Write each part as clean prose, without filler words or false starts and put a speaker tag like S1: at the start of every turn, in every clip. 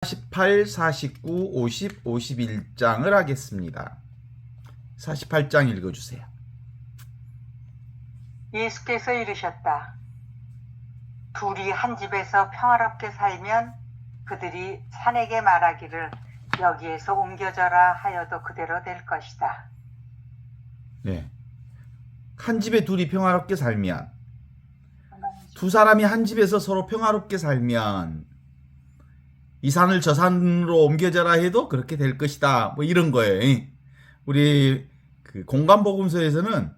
S1: 48, 49, 50, 51장을 하겠습니다. 48장 읽어주세요.
S2: 예수께서 이르셨다. 둘이 한 집에서 평화롭게 살면 그들이 산에게 말하기를 여기에서 옮겨져라 하여도 그대로 될 것이다.
S1: 네. 한 집에 둘이 평화롭게 살면, 두 사람이 한 집에서 서로 평화롭게 살면 이 산을 저 산으로 옮겨져라 해도 그렇게 될 것이다. 뭐 이런 거예요. 우리 그 공간복음서에서는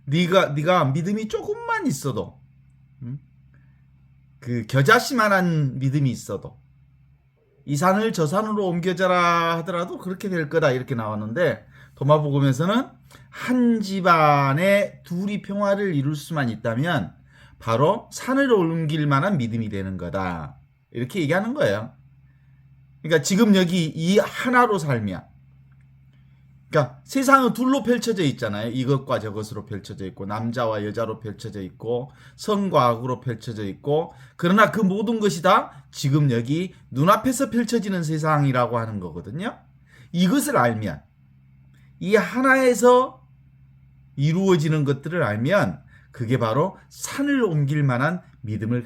S1: 네가 믿음이 조금만 있어도, 그 겨자씨만한 믿음이 있어도 이 산을 저 산으로 옮겨져라 하더라도 그렇게 될 거다 이렇게 나왔는데, 도마복음에서는 한 집안에 둘이 평화를 이룰 수만 있다면 바로 산을 옮길 만한 믿음이 되는 거다 이렇게 얘기하는 거예요. 그러니까 지금 여기 이 하나로 살면, 그러니까 세상은 둘로 펼쳐져 있잖아요. 이것과 저것으로 펼쳐져 있고, 남자와 여자로 펼쳐져 있고, 선과 악으로 펼쳐져 있고, 그러나 그 모든 것이 다 지금 여기 눈앞에서 펼쳐지는 세상이라고 하는 거거든요. 이것을 알면, 이 하나에서 이루어지는 것들을 알면 그게 바로 산을 옮길 만한 믿음을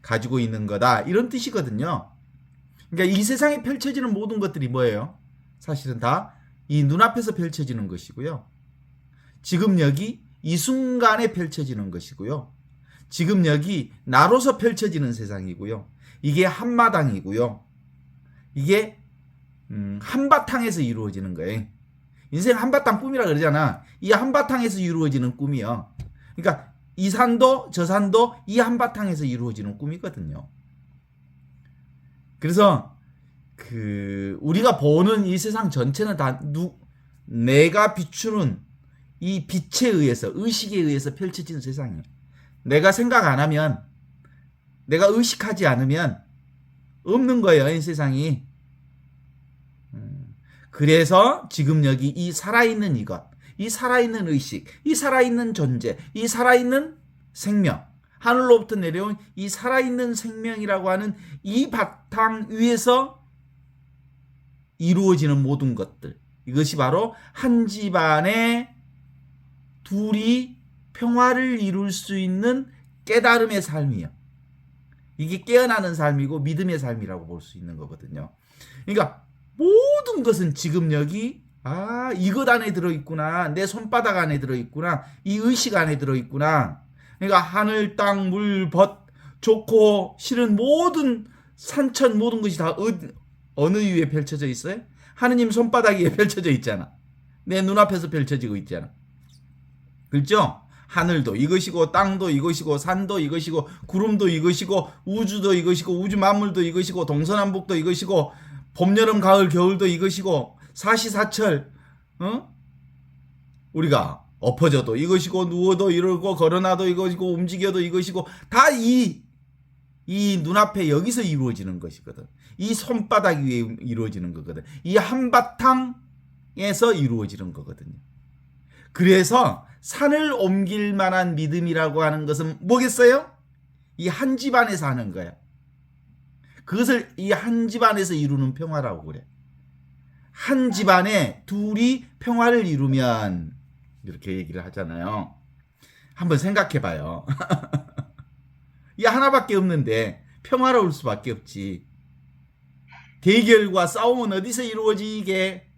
S1: 가지고 있는 거다 이런 뜻이거든요. 그러니까 이 세상에 펼쳐지는 모든 것들이 뭐예요? 사실은 다 이 눈앞에서 펼쳐지는 것이고요. 지금 여기 이 순간에 펼쳐지는 것이고요. 지금 여기 나로서 펼쳐지는 세상이고요. 이게 한마당이고요. 이게 한바탕에서 이루어지는 거예요. 인생 한바탕 꿈이라 그러잖아. 이 한바탕에서 이루어지는 꿈이요. 그러니까 이 산도 저 산도 이 한바탕에서 이루어지는 꿈이거든요. 그래서 우리가 보는 이 세상 전체는 다 내가 비추는 이 빛에 의해서, 의식에 의해서 펼쳐진 세상이에요. 내가 생각 안 하면, 내가 의식하지 않으면 없는 거예요, 이 세상이. 그래서 지금 여기 이 살아있는 이것, 이 살아있는 의식, 이 살아있는 존재, 이 살아있는 생명, 하늘로부터 내려온 이 살아있는 생명이라고 하는 이 바탕 위에서 이루어지는 모든 것들, 이것이 바로 한 집안에 둘이 평화를 이룰 수 있는 깨달음의 삶이에요. 이게 깨어나는 삶이고 믿음의 삶이라고 볼 수 있는 거거든요. 그러니까 모든 것은 지금 여기 이것 안에 들어있구나, 내 손바닥 안에 들어있구나, 이 의식 안에 들어있구나. 그러니까 하늘, 땅, 물, 벗, 좋고 싫은 모든 산천 모든 것이 다 어느 위에 펼쳐져 있어요? 하느님 손바닥 위에 펼쳐져 있잖아. 내 눈앞에서 펼쳐지고 있잖아. 그렇죠? 하늘도 이것이고, 땅도 이것이고, 산도 이것이고, 구름도 이것이고, 우주도 이것이고, 우주 만물도 이것이고, 동서남북도 이것이고, 봄, 여름, 가을, 겨울도 이것이고, 사시사철, 우리가 엎어져도 이것이고, 누워도 이러고, 걸어놔도 이것이고, 움직여도 이것이고, 다 이 눈앞에 여기서 이루어지는 것이거든. 이 손바닥 위에 이루어지는 거거든. 이 한바탕에서 이루어지는 거거든요. 그래서 산을 옮길 만한 믿음이라고 하는 것은 뭐겠어요? 이 한 집안에서 하는 거야. 그것을 이 한 집안에서 이루는 평화라고 그래. 한 집안에 둘이 평화를 이루면 이렇게 얘기를 하잖아요. 한번 생각해 봐요. 이 하나밖에 없는데 평화로울 수밖에 없지. 대결과 싸움은 어디서 이루어지게?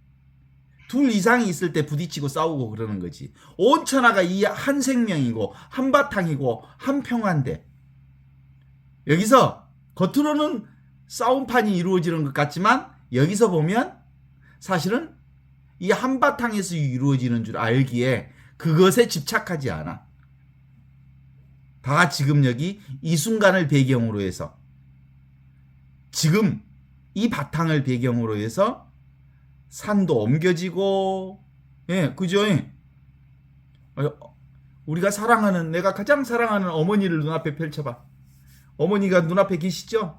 S1: 둘 이상이 있을 때 부딪히고 싸우고 그러는 거지. 온 천하가 이 한 생명이고 한바탕이고 한 평화인데, 여기서 겉으로는 싸움판이 이루어지는 것 같지만 여기서 보면 사실은 이 한바탕에서 이루어지는 줄 알기에 그것에 집착하지 않아. 다 지금 여기 이 순간을 배경으로 해서, 지금 이 바탕을 배경으로 해서 산도 옮겨지고, 그죠? 우리가 사랑하는, 내가 가장 사랑하는 어머니를 눈앞에 펼쳐봐. 어머니가 눈앞에 계시죠?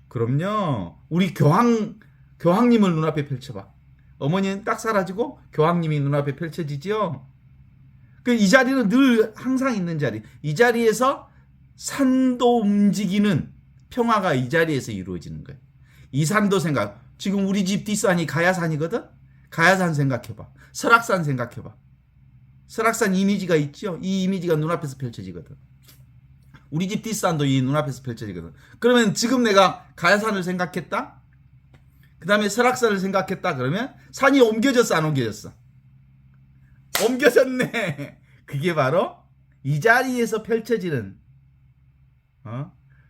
S1: 그럼요. 우리 교황님을 눈앞에 펼쳐봐. 어머니는 딱 사라지고 교황님이 눈앞에 펼쳐지죠? 이 자리는 늘 항상 있는 자리. 이 자리에서 산도 움직이는 평화가 이 자리에서 이루어지는 거예요. 이 산도 생각. 지금 우리 집 뒷산이 가야산이거든. 가야산 생각해봐. 설악산 생각해봐. 설악산 이미지가 있죠. 이 이미지가 눈앞에서 펼쳐지거든. 우리 집 뒷산도 이 눈앞에서 펼쳐지거든. 그러면 지금 내가 가야산을 생각했다. 그 다음에 설악산을 생각했다. 그러면 산이 옮겨졌어, 안 옮겨졌어? 옮겨졌네. 그게 바로 이 자리에서 펼쳐지는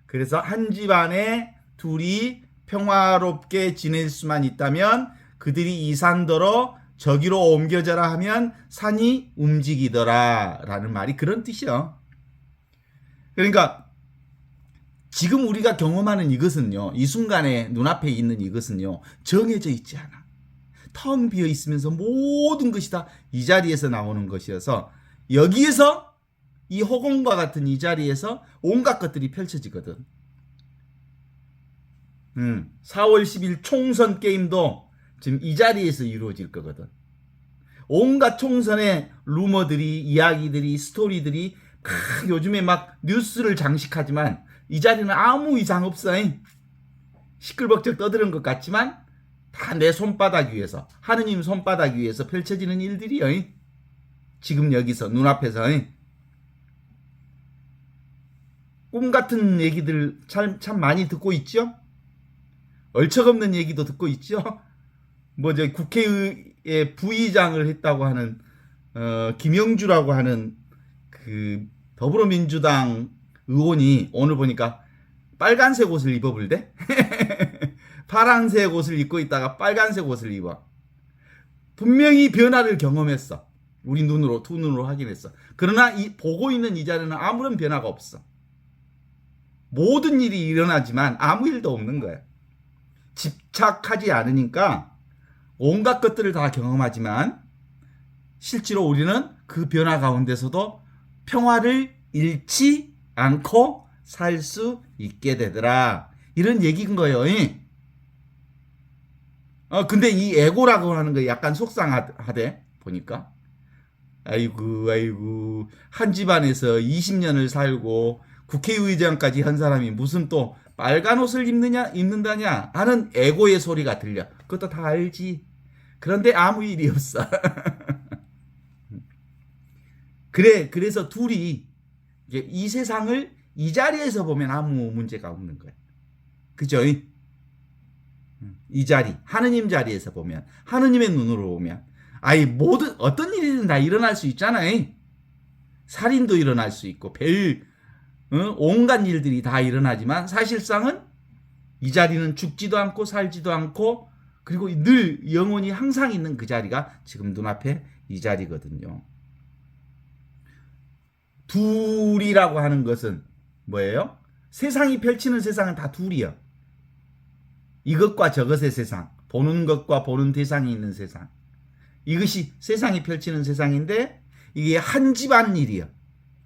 S1: 그래서 한 집안에 둘이 평화롭게 지낼 수만 있다면 그들이 이 산더러 저기로 옮겨져라 하면 산이 움직이더라 라는 말이 그런 뜻이요. 그러니까 지금 우리가 경험하는 이것은요, 이 순간에 눈앞에 있는 이것은요, 정해져 있지 않아. 텅 비어 있으면서 모든 것이 다 이 자리에서 나오는 것이어서 여기에서 이 허공과 같은 이 자리에서 온갖 것들이 펼쳐지거든. 4월 10일 총선 게임도 지금 이 자리에서 이루어질 거거든. 온갖 총선의 루머들이, 이야기들이, 스토리들이 요즘에 막 뉴스를 장식하지만 이 자리는 아무 이상 없어. 시끌벅적 떠드는 것 같지만 다 내 손바닥 위에서, 하느님 손바닥 위에서 펼쳐지는 일들이요. 지금 여기서 눈앞에서. 꿈 같은 얘기들 참 많이 듣고 있죠? 얼척없는 얘기도 듣고 있죠? 저 국회의 부의장을 했다고 하는 김영주라고 하는 그 더불어민주당 의원이 오늘 보니까 빨간색 옷을 입어볼래? 파란색 옷을 입고 있다가 빨간색 옷을 입어. 분명히 변화를 경험했어. 우리 눈으로, 두 눈으로 확인했어. 그러나 보고 있는 이 자리는 아무런 변화가 없어. 모든 일이 일어나지만 아무 일도 없는 거야. 집착하지 않으니까 온갖 것들을 다 경험하지만 실제로 우리는 그 변화 가운데서도 평화를 잃지 않고 살 수 있게 되더라. 이런 얘기인 거예요. 근데 이 에고라고 하는 거 약간 속상하대, 보니까. 아이고, 한 집안에서 20년을 살고 국회의장까지 한 사람이 무슨 또 빨간 옷을 입는다냐 하는 에고의 소리가 들려. 그것도 다 알지. 그런데 아무 일이 없어. 그래서 둘이 이 세상을 이 자리에서 보면 아무 문제가 없는 거야. 그죠? 이 자리, 하느님 자리에서 보면, 하느님의 눈으로 보면, 모든, 어떤 일이든 다 일어날 수 있잖아. 살인도 일어날 수 있고, 온갖 일들이 다 일어나지만, 사실상은 이 자리는 죽지도 않고, 살지도 않고, 그리고 늘 영원히 항상 있는 그 자리가 지금 눈앞에 이 자리거든요. 둘이라고 하는 것은 뭐예요? 세상이 펼치는 세상은 다 둘이요. 이것과 저것의 세상, 보는 것과 보는 대상이 있는 세상. 이것이 세상이 펼치는 세상인데 이게 한 집안 일이야.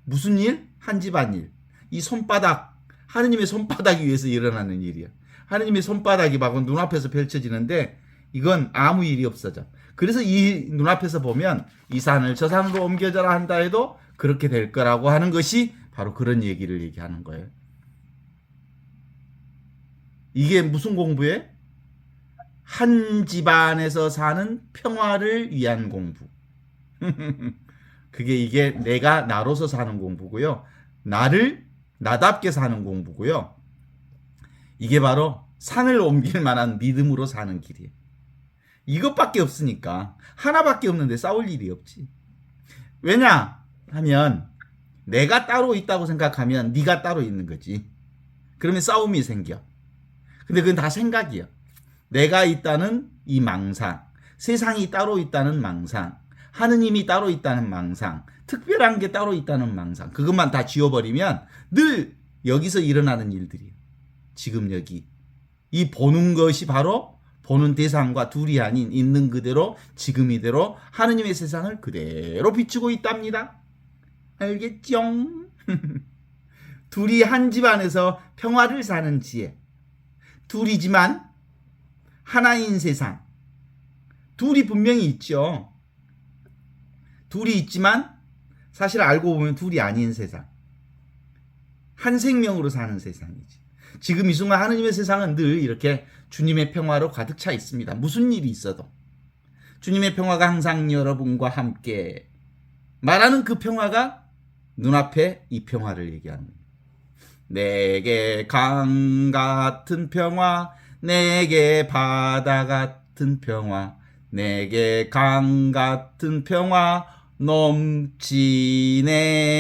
S1: 무슨 일? 한 집안 일. 이 손바닥, 하느님의 손바닥 위에서 일어나는 일이야. 하느님의 손바닥이 막 눈앞에서 펼쳐지는데 이건 아무 일이 없어져. 그래서 이 눈앞에서 보면 이 산을 저 산으로 옮겨져라 한다 해도 그렇게 될 거라고 하는 것이 바로 그런 얘기를 얘기하는 거예요. 이게 무슨 공부에? 한 집안에서 사는 평화를 위한 공부. 이게 내가 나로서 사는 공부고요. 나답게 사는 공부고요. 이게 바로 산을 옮길 만한 믿음으로 사는 길이에요. 이것밖에 없으니까, 하나밖에 없는데 싸울 일이 없지. 왜냐 하면 내가 따로 있다고 생각하면 네가 따로 있는 거지. 그러면 싸움이 생겨. 근데 그건 다 생각이야. 내가 있다는 이 망상, 세상이 따로 있다는 망상, 하느님이 따로 있다는 망상, 특별한 게 따로 있다는 망상, 그것만 다 지워버리면 늘 여기서 일어나는 일들이에요. 지금 여기. 이 보는 것이 바로 보는 대상과 둘이 아닌 있는 그대로 지금 이대로 하느님의 세상을 그대로 비추고 있답니다. 알겠죠? 둘이 한 집안에서 평화를 사는 지혜. 둘이지만 하나인 세상. 둘이 분명히 있죠. 둘이 있지만 사실 알고 보면 둘이 아닌 세상. 한 생명으로 사는 세상이지. 지금 이 순간 하느님의 세상은 늘 이렇게 주님의 평화로 가득 차 있습니다. 무슨 일이 있어도 주님의 평화가 항상 여러분과 함께, 말하는 그 평화가 눈앞에 이 평화를 얘기하는 거예요. 내게 강 같은 평화, 내게 바다 같은 평화, 내게 강 같은 평화 넘치네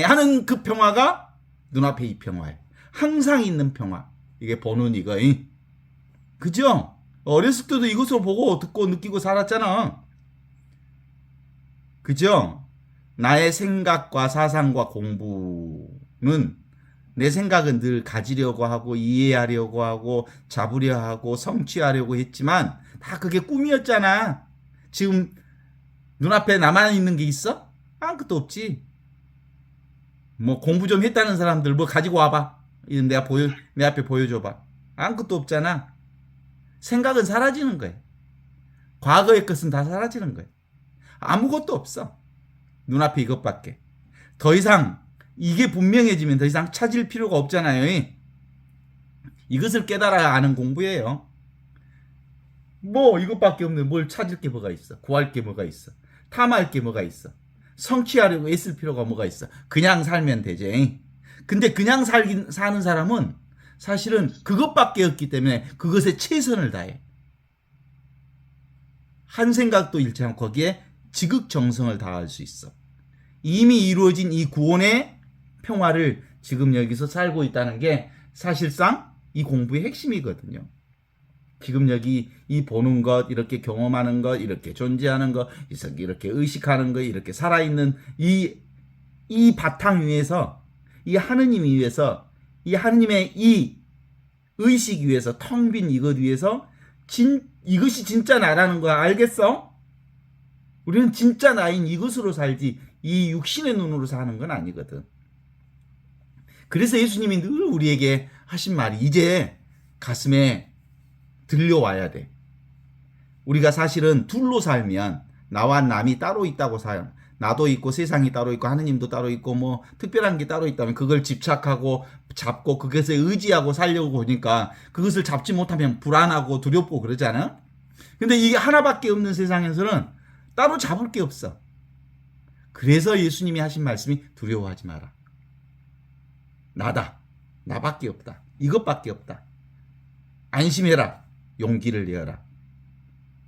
S1: 하는 그 평화가 눈앞에 이 평화예요. 항상 있는 평화. 이게 보는 이거. 그죠? 어렸을 때도 이것을 보고 듣고 느끼고 살았잖아. 그죠? 나의 생각과 사상과 공부는, 내 생각은 늘 가지려고 하고 이해하려고 하고 잡으려 하고 성취하려고 했지만 다 그게 꿈이었잖아. 지금 눈앞에 나만 있는 게 있어? 아무것도 없지. 뭐 공부 좀 했다는 사람들 뭐 가지고 와봐. 내 앞에 보여줘봐. 아무것도 없잖아. 생각은 사라지는 거야. 과거의 것은 다 사라지는 거야. 아무것도 없어. 눈앞에 이것밖에. 더 이상 이게 분명해지면 더 이상 찾을 필요가 없잖아요. 이것을 깨달아야 아는 공부예요. 뭐 이것밖에 없는데 뭘 찾을 게 뭐가 있어. 구할 게 뭐가 있어. 탐할 게 뭐가 있어. 성취하려고 애쓸 필요가 뭐가 있어. 그냥 살면 되지. 근데 그냥 사는 사람은 사실은 그것밖에 없기 때문에 그것에 최선을 다해. 한 생각도 잃지 않고 거기에 지극정성을 다할 수 있어. 이미 이루어진 이 구원의 평화를 지금 여기서 살고 있다는 게 사실상 이 공부의 핵심이거든요. 지금 여기 이 보는 것, 이렇게 경험하는 것, 이렇게 존재하는 것, 이렇게 의식하는 것, 이렇게 살아있는 이 바탕 위에서, 이 하느님 위에서, 이 하느님의 이 의식 위에서, 텅 빈 이것 위에서 이것이 진짜 나라는 거야. 알겠어? 우리는 진짜 나인 이것으로 살지 이 육신의 눈으로 사는 건 아니거든. 그래서 예수님이 늘 우리에게 하신 말이 이제 가슴에 들려와야 돼. 우리가 사실은 둘로 살면 나와 남이 따로 있다고 살아요. 나도 있고 세상이 따로 있고 하느님도 따로 있고 뭐 특별한 게 따로 있다면 그걸 집착하고 잡고 그것에 의지하고 살려고 보니까 그것을 잡지 못하면 불안하고 두렵고 그러잖아. 근데 이게 하나밖에 없는 세상에서는 따로 잡을 게 없어. 그래서 예수님이 하신 말씀이 두려워하지 마라. 나다. 나밖에 없다. 이것밖에 없다. 안심해라. 용기를 내어라.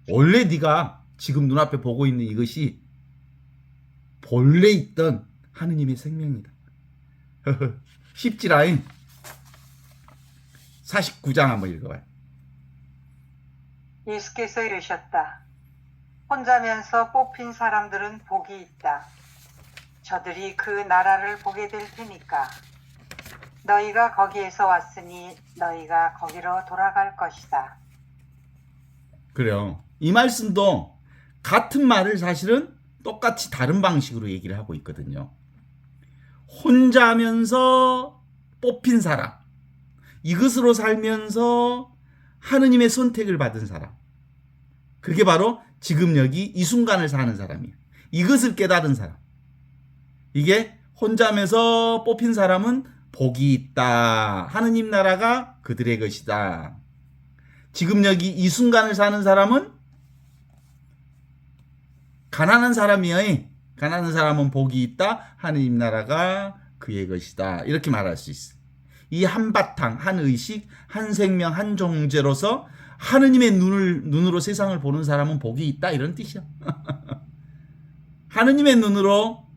S1: 원래 네가 지금 눈앞에 보고 있는 이것이 본래 있던 하느님의 생명이다. 쉽지라잉. 49장 한번 읽어봐요.
S2: 예수께서 이르셨다. 혼자면서 뽑힌 사람들은 복이 있다. 저들이 그 나라를 보게 될 테니까. 너희가 거기에서 왔으니 너희가 거기로 돌아갈 것이다.
S1: 그래요. 이 말씀도 같은 말을 사실은 똑같이 다른 방식으로 얘기를 하고 있거든요. 혼자면서 뽑힌 사람, 이것으로 살면서 하느님의 선택을 받은 사람, 그게 바로 지금 여기 이 순간을 사는 사람이에요. 이것을 깨달은 사람. 이게 혼자면서 뽑힌 사람은 복이 있다. 하느님 나라가 그들의 것이다. 지금 여기 이 순간을 사는 사람은 가난한 사람이여. 가난한 사람은 복이 있다. 하느님 나라가 그의 것이다. 이렇게 말할 수 있어. 이 한바탕, 한 의식, 한 생명, 한 존재로서 하느님의 눈으로 세상을 보는 사람은 복이 있다. 이런 뜻이야. 하느님의 눈으로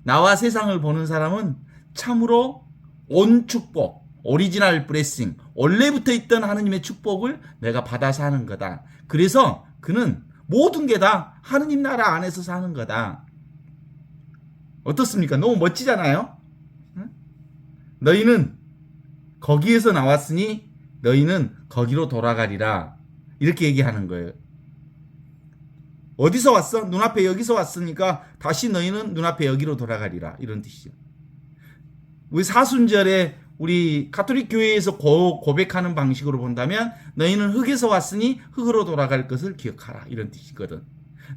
S1: 나와 세상을 보는 사람은 참으로 온 축복, 오리지널 블레싱, 원래부터 있던 하느님의 축복을 내가 받아 사는 거다. 그래서 그는 모든 게 다 하느님 나라 안에서 사는 거다. 어떻습니까? 너무 멋지잖아요? 너희는 거기에서 나왔으니 너희는 거기로 돌아가리라. 이렇게 얘기하는 거예요. 어디서 왔어? 눈앞에 여기서 왔으니까 다시 너희는 눈앞에 여기로 돌아가리라. 이런 뜻이죠. 우리 사순절에 우리 가톨릭 교회에서 고백하는 방식으로 본다면 너희는 흙에서 왔으니 흙으로 돌아갈 것을 기억하라. 이런 뜻이거든.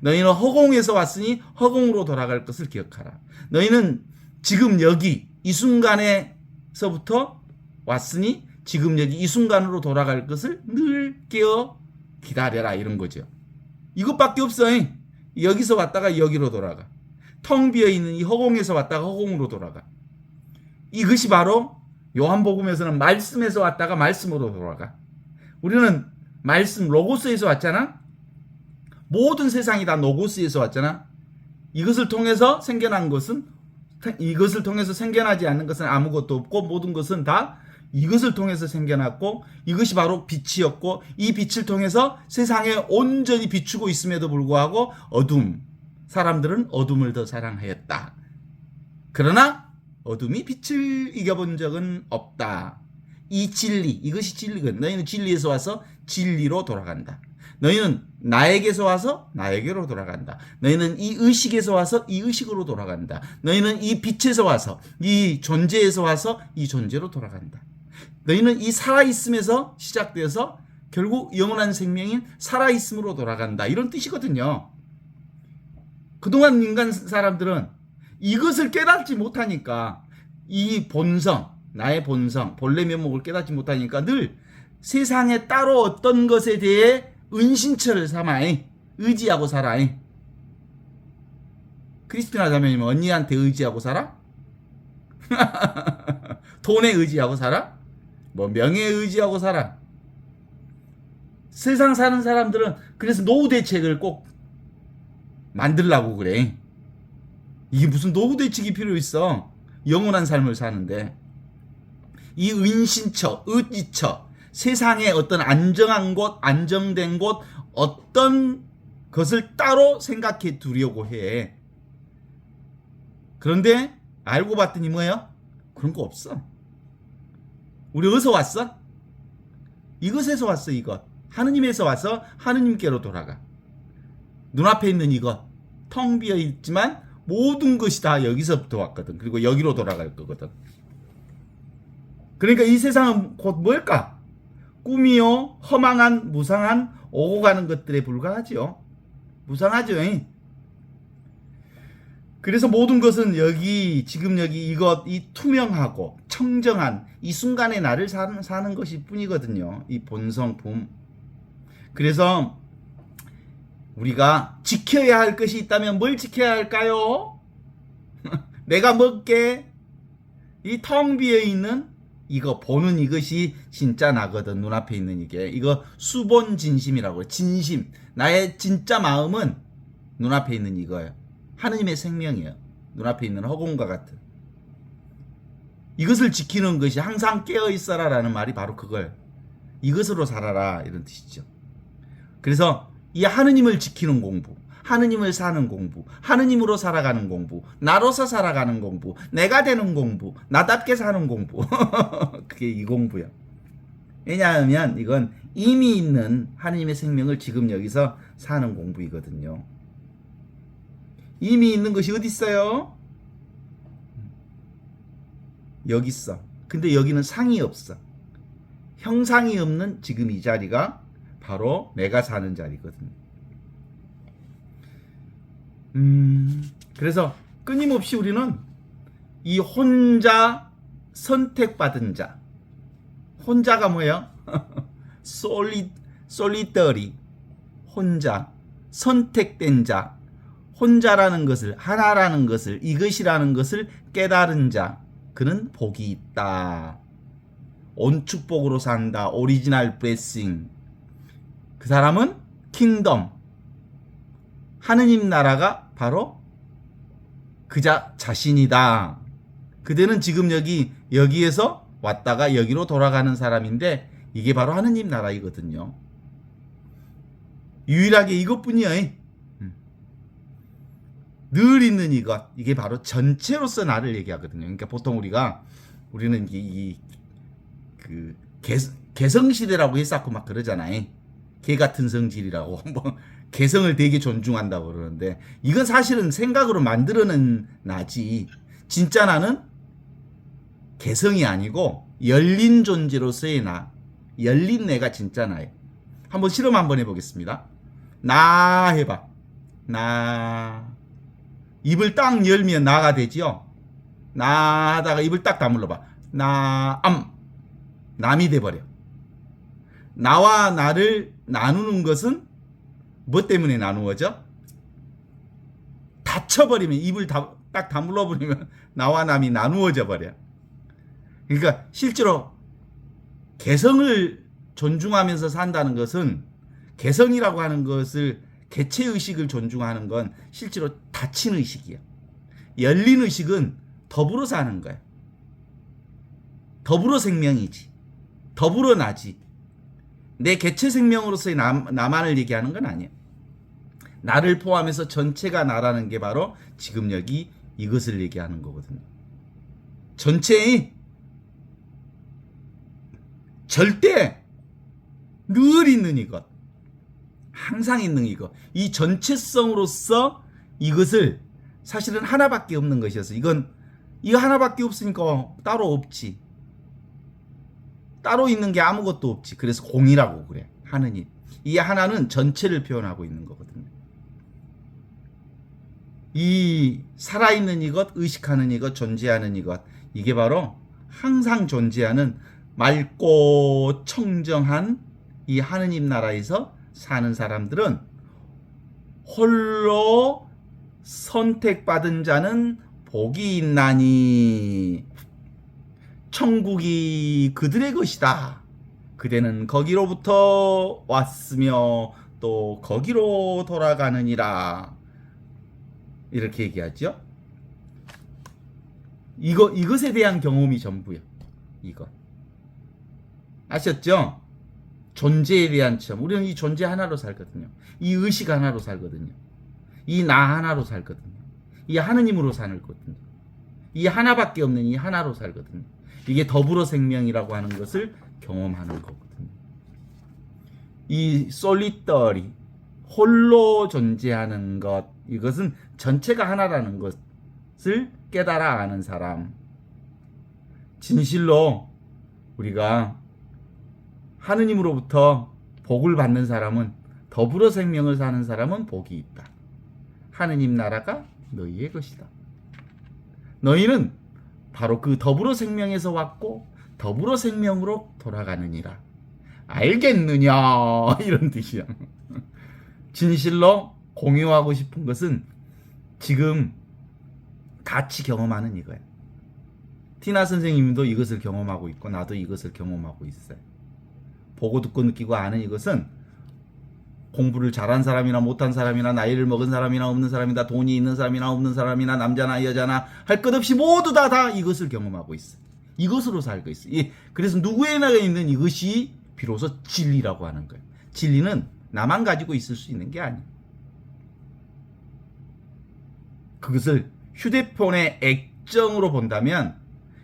S1: 너희는 허공에서 왔으니 허공으로 돌아갈 것을 기억하라. 너희는 지금 여기 이 순간에서부터 왔으니 지금 여기 이 순간으로 돌아갈 것을 늘 깨어 기다려라 이런 거죠. 이것밖에 없어. 여기서 왔다가 여기로 돌아가. 텅 비어있는 이 허공에서 왔다가 허공으로 돌아가. 이것이 바로 요한복음에서는 말씀에서 왔다가 말씀으로 돌아가. 우리는 말씀 로고스에서 왔잖아. 모든 세상이 다 로고스에서 왔잖아. 이것을 통해서 생겨난 것은, 이것을 통해서 생겨나지 않는 것은 아무것도 없고, 모든 것은 다 이것을 통해서 생겨났고, 이것이 바로 빛이었고, 이 빛을 통해서 세상에 온전히 비추고 있음에도 불구하고 사람들은 어둠을 더 사랑하였다. 그러나 어둠이 빛을 이겨본 적은 없다. 이 진리, 이것이 진리거든. 너희는 진리에서 와서 진리로 돌아간다. 너희는 나에게서 와서 나에게로 돌아간다. 너희는 이 의식에서 와서 이 의식으로 돌아간다. 너희는 이 빛에서 와서, 이 존재에서 와서 이 존재로 돌아간다. 너희는 이 살아있음에서 시작되어서 결국 영원한 생명인 살아있음으로 돌아간다. 이런 뜻이거든요. 그동안 인간 사람들은 이것을 깨닫지 못하니까, 이 본성, 나의 본성, 본래 면목을 깨닫지 못하니까 늘 세상에 따로 어떤 것에 대해 은신처를 삼아 의지하고 살아. 크리스티나 자매님 언니한테 의지하고 살아? 돈에 의지하고 살아? 뭐 명예에 의지하고 살아? 세상 사는 사람들은 그래서 노후 대책을 꼭 만들라고 그래. 이게 무슨 노후 대책이 필요 있어? 영원한 삶을 사는데. 이 은신처, 의지처, 세상에 어떤 안정한 곳, 안정된 곳, 어떤 것을 따로 생각해 두려고 해. 그런데 알고 봤더니 뭐예요? 그런 거 없어. 우리 어디서 왔어? 이것에서 왔어. 이것. 하느님에서 와서 하느님께로 돌아가. 눈앞에 있는 이것, 텅 비어 있지만 모든 것이 다 여기서부터 왔거든. 그리고 여기로 돌아갈 거거든. 그러니까 이 세상은 곧 뭘까? 꿈이요, 허망한, 무상한, 오고 가는 것들에 불과하죠. 무상하죠. 그래서 모든 것은 여기, 지금 여기 이것, 이 투명하고 청정한 이 순간의 나를 사는 것이 뿐이거든요. 이 본성품. 그래서 우리가 지켜야 할 것이 있다면 뭘 지켜야 할까요? 내가 먹게 이 텅 비어 있는 이거 보는 이것이 진짜 나거든. 눈앞에 있는 이거 수본 진심이라고. 진심, 나의 진짜 마음은 눈앞에 있는 이거예요. 하느님의 생명이에요. 눈앞에 있는 허공과 같은 이것을 지키는 것이, 항상 깨어 있어라 라는 말이 바로 그걸, 이것으로 살아라 이런 뜻이죠. 그래서 이 하느님을 지키는 공부, 하느님을 사는 공부, 하느님으로 살아가는 공부, 나로서 살아가는 공부, 내가 되는 공부, 나답게 사는 공부. 그게 이 공부야. 왜냐하면 이건 이미 있는 하느님의 생명을 지금 여기서 사는 공부이거든요. 이미 있는 것이 어디 있어요? 여기 있어. 근데 여기는 상이 없어. 형상이 없는 지금 이 자리가 바로 내가 사는 자리거든요. 그래서 끊임없이 우리는 이 혼자 선택받은 자, 혼자가 뭐예요? 솔리더리, 혼자, 선택된 자, 혼자라는 것을, 하나라는 것을, 이것이라는 것을 깨달은 자, 그는 복이 있다. 온 축복으로 산다. 오리지널 블레싱. 그 사람은 킹덤, 하느님 나라가 바로 그자 자신이다. 그대는 지금 여기에서 왔다가 여기로 돌아가는 사람인데, 이게 바로 하느님 나라이거든요. 유일하게 이것뿐이야. 늘 있는 이것, 이게 바로 전체로서 나를 얘기하거든요. 그러니까 보통 우리는 그 개성시대라고 해서 막 그러잖아요. 개 같은 성질이라고. 뭐 개성을 되게 존중한다고 그러는데, 이건 사실은 생각으로 만들어낸 나지, 진짜 나는 개성이 아니고 열린 존재로서의 나, 열린 내가 진짜 나예요. 한번 실험 한번 해보겠습니다. 나 해봐. 나. 입을 딱 열면 나가 되지요. 나 하다가 입을 딱 다물어봐. 나, 남이 돼버려. 나와 나를 나누는 것은 뭐 때문에 나누어져? 닫혀버리면, 입을 딱 다물어 버리면 나와 남이 나누어져 버려. 그러니까 실제로 개성을 존중하면서 산다는 것은, 개성이라고 하는 것을, 개체의식을 존중하는 건 실제로 닫힌 의식이야. 열린 의식은 더불어 사는 거야. 더불어 생명이지. 더불어 나지. 내 개체 생명으로서의 나만을 얘기하는 건 아니야. 나를 포함해서 전체가 나라는 게 바로 지금 여기 이것을 얘기하는 거거든요. 전체의 절대 늘 있는 이것, 항상 있는 이것, 이 전체성으로서 이것을, 사실은 하나밖에 없는 것이어서, 이거 하나밖에 없으니까 따로 없지. 따로 있는 게 아무것도 없지. 그래서 공이라고 그래. 하느님. 이 하나는 전체를 표현하고 있는 거거든요. 이 살아있는 이것, 의식하는 이것, 존재하는 이것, 이게 바로 항상 존재하는 맑고 청정한 이 하느님 나라에서 사는 사람들은, 홀로 선택받은 자는 복이 있나니 천국이 그들의 것이다. 그대는 거기로부터 왔으며 또 거기로 돌아가느니라. 이렇게 얘기하죠. 이것에 대한 경험이 전부야. 이것. 아셨죠? 존재에 대한 체험. 우리는 이 존재 하나로 살거든요. 이 의식 하나로 살거든요. 이 나 하나로 살거든요. 이 하느님으로 살거든요. 이 하나밖에 없는 이 하나로 살거든요. 이게 더불어 생명이라고 하는 것을 경험하는 거거든요. 이 솔리터리, 홀로 존재하는 것, 이것은 전체가 하나라는 것을 깨달아 아는 사람. 진실로 우리가 하느님으로부터 복을 받는 사람은, 더불어 생명을 사는 사람은 복이 있다. 하느님 나라가 너희의 것이다. 너희는 바로 그 더불어 생명에서 왔고 더불어 생명으로 돌아가느니라. 알겠느냐? 이런 뜻이야. 진실로 공유하고 싶은 것은 지금 같이 경험하는 이거야. 티나 선생님도 이것을 경험하고 있고 나도 이것을 경험하고 있어요. 보고 듣고 느끼고 아는 이것은, 공부를 잘한 사람이나 못한 사람이나 나이를 먹은 사람이나 없는 사람이나 돈이 있는 사람이나 없는 사람이나 남자나 여자나 할 것 없이 모두 다 이것을 경험하고 있어. 이것으로 살고 있어. 그래서 누구에나 있는 이것이 비로소 진리라고 하는 거예요. 진리는 나만 가지고 있을 수 있는 게 아니야. 그것을 휴대폰의 액정으로 본다면,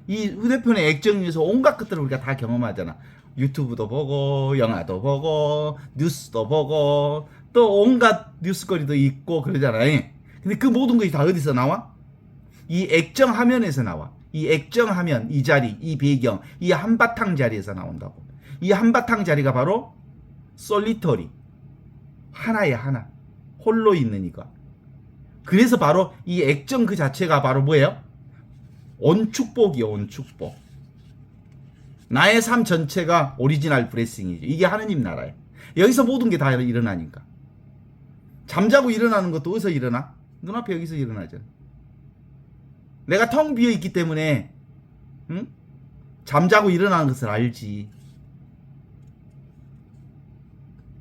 S1: 이 휴대폰의 액정 위에서 온갖 것들을 우리가 다 경험하잖아. 유튜브도 보고 영화도 보고 뉴스도 보고 또 온갖 뉴스거리도 있고 그러잖아요. 근데 그 모든 것이 다 어디서 나와? 이 액정 화면에서 나와. 이 액정 화면, 이 자리, 이 배경, 이 한바탕 자리에서 나온다고. 이 한바탕 자리가 바로 솔리터리, 하나의 하나, 홀로 있는 이거. 그래서 바로 이 액정 그 자체가 바로 뭐예요? 온축복이요. 온축복. 나의 삶 전체가 오리지널 브레싱이죠. 이게 하느님 나라예요. 여기서 모든 게 다 일어나니까. 잠자고 일어나는 것도 어디서 일어나? 눈앞에 여기서 일어나잖아. 내가 텅 비어 있기 때문에 잠자고 일어나는 것을 알지.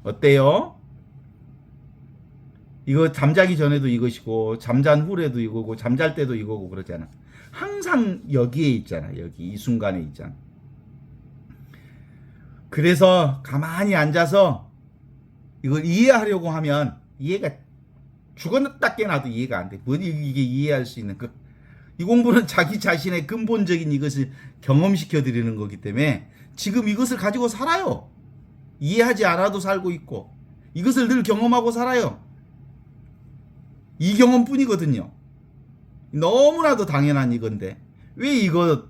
S1: 어때요? 이거 잠자기 전에도 이것이고 잠잔 후에도 이거고 잠잘 때도 이거고 그러잖아. 항상 여기에 있잖아. 여기 이 순간에 있잖아. 그래서 가만히 앉아서 이걸 이해하려고 하면 이해가 죽었다 깨나도 이해가 안 돼. 뭐 이게 이해할 수 있는 거. 이 공부는 자기 자신의 근본적인 이것을 경험시켜 드리는 거기 때문에 지금 이것을 가지고 살아요. 이해하지 않아도 살고 있고 이것을 늘 경험하고 살아요. 이 경험뿐이거든요. 너무나도 당연한 이건데 왜 이거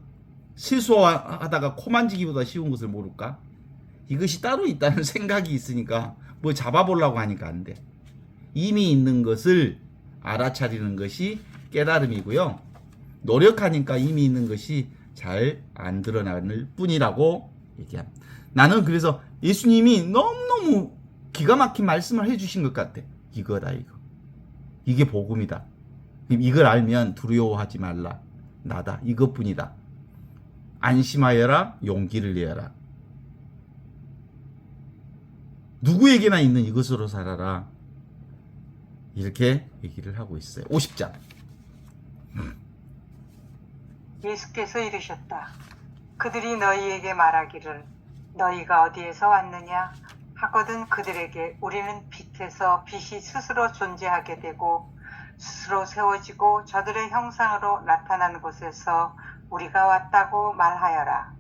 S1: 실수하다가 코 만지기보다 쉬운 것을 모를까? 이것이 따로 있다는 생각이 있으니까 뭐 잡아보려고 하니까 안 돼. 이미 있는 것을 알아차리는 것이 깨달음이고요. 노력하니까 이미 있는 것이 잘 안 드러나는 뿐이라고 얘기합니다. 나는 그래서 예수님이 너무너무 기가 막힌 말씀을 해주신 것 같아. 이거다 이거. 이게 복음이다. 이걸 알면 두려워하지 말라. 나다. 이것뿐이다. 안심하여라. 용기를 내어라. 누구에게나 있는 이것으로 살아라. 이렇게 얘기를 하고 있어요. 50장.
S2: 예수께서 이르셨다. 그들이 너희에게 말하기를 너희가 어디에서 왔느냐 하거든 그들에게 우리는 빛에서 빛이 스스로 존재하게 되고 스스로 세워지고 저들의 형상으로 나타난 곳에서 우리가 왔다고 말하여라.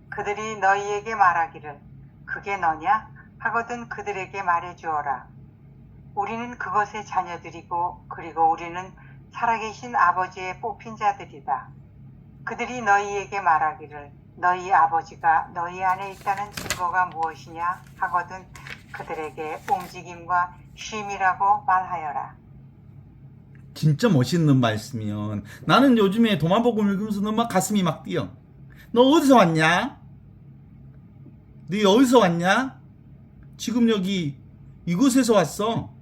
S2: 그들이 너희에게 말하기를 그게 너냐 하거든 그들에게 말해주어라. 우리는 그것의 자녀들이고 그리고 우리는 살아계신 아버지의 뽑힌 자들이다. 그들이 너희에게 말하기를 너희 아버지가 너희 안에 있다는 증거가 무엇이냐 하거든 그들에게 움직임과 쉼이라고 말하여라.
S1: 진짜 멋있는 말씀이요. 나는 요즘에 도마복음 읽으면서 막 가슴이 막 뛰어. 너 어디서 왔냐? 너 어디서 왔냐? 지금 여기 이곳에서 왔어.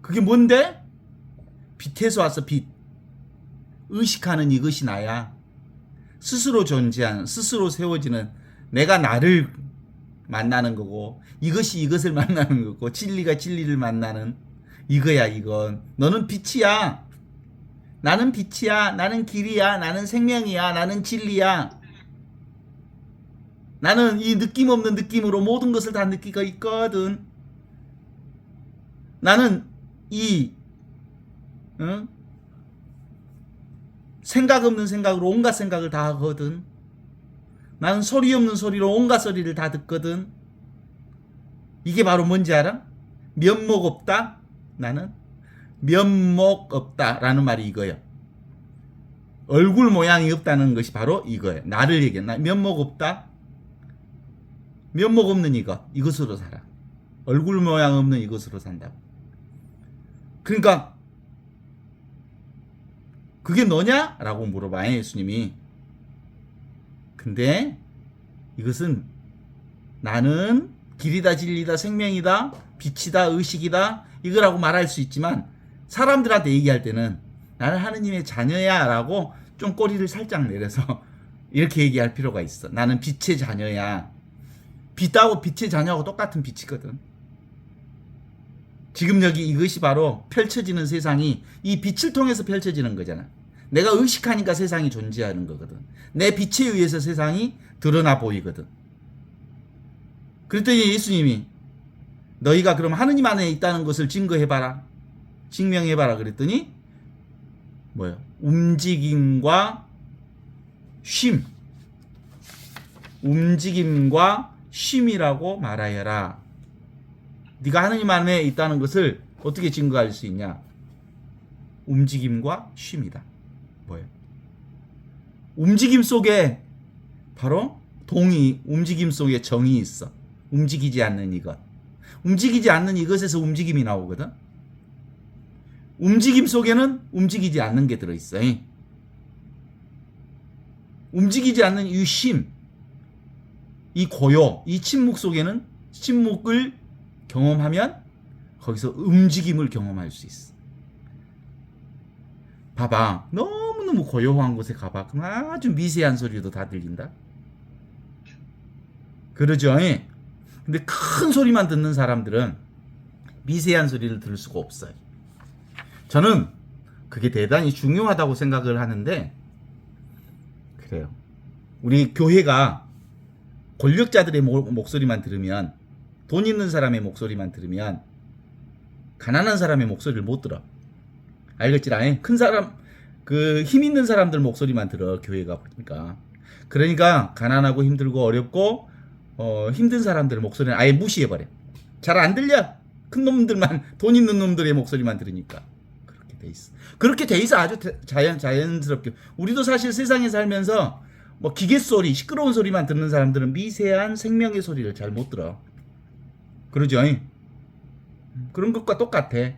S1: 그게 뭔데? 빛에서 왔어. 빛. 의식하는 이것이 나야. 스스로 존재하는, 스스로 세워지는 내가 나를 만나는 거고, 이것이 이것을 만나는 거고, 진리가 진리를 만나는 이거야. 이건 너는 빛이야. 나는 빛이야. 나는 길이야. 나는 생명이야. 나는 진리야. 나는 이 느낌 없는 느낌으로 모든 것을 다 느끼고 있거든. 나는 이 생각 없는 생각으로 온갖 생각을 다 하거든. 나는 소리 없는 소리로 온갖 소리를 다 듣거든. 이게 바로 뭔지 알아? 면목 없다. 나는 면목 없다라는 말이 이거야. 얼굴 모양이 없다는 것이 바로 이거야. 나를 얘기해. 나 면목 없다. 면목 없는 이것으로 살아. 얼굴 모양 없는 이것으로 산다고. 그러니까 그게 너냐? 라고 물어봐요. 예수님이. 근데 이것은 나는 길이다 진리다 생명이다 빛이다 의식이다 이거라고 말할 수 있지만 사람들한테 얘기할 때는 나는 하느님의 자녀야 라고 좀 꼬리를 살짝 내려서 이렇게 얘기할 필요가 있어. 나는 빛의 자녀야. 빛하고 빛의 자녀하고 똑같은 빛이거든. 지금 여기 이것이 바로 펼쳐지는 세상이 이 빛을 통해서 펼쳐지는 거잖아. 내가 의식하니까 세상이 존재하는 거거든. 내 빛에 의해서 세상이 드러나 보이거든. 그랬더니 예수님이 너희가 그럼 하느님 안에 있다는 것을 증거해봐라. 증명해봐라. 그랬더니 뭐예요? 움직임과 쉼. 움직임과 쉼이라고 말하여라. 네가 하느님 안에 있다는 것을 어떻게 증거할 수 있냐? 움직임과 쉼이다. 뭐예요? 움직임 속에 바로 동의, 움직임 속에 정이 있어. 움직이지 않는 이것. 움직이지 않는 이것에서 움직임이 나오거든. 움직임 속에는 움직이지 않는 게 들어있어. 움직이지 않는 이 쉼, 이 고요, 이 침묵 속에는 침묵을 경험하면 거기서 움직임을 경험할 수 있어. 봐봐. 너무너무 고요한 곳에 가봐. 그럼 아주 미세한 소리도 다 들린다. 그러죠? 근데 큰 소리만 듣는 사람들은 미세한 소리를 들을 수가 없어요. 저는 그게 대단히 중요하다고 생각을 하는데 그래요. 우리 교회가 권력자들의 목소리만 들으면 돈 있는 사람의 목소리만 들으면 가난한 사람의 목소리를 못 들어. 알겠지라? 큰 사람, 그 힘 있는 사람들 목소리만 들어 교회가 그러니까 가난하고 힘들고 어렵고 힘든 사람들 목소리는 아예 무시해버려. 잘 안 들려. 큰 놈들만 돈 있는 놈들의 목소리만 들으니까 그렇게 돼 있어. 그렇게 돼 있어. 아주 자연스럽게. 우리도 사실 세상에 살면서 뭐 기계 소리, 시끄러운 소리만 듣는 사람들은 미세한 생명의 소리를 잘 못 들어. 그러죠? 그런 것과 똑같아.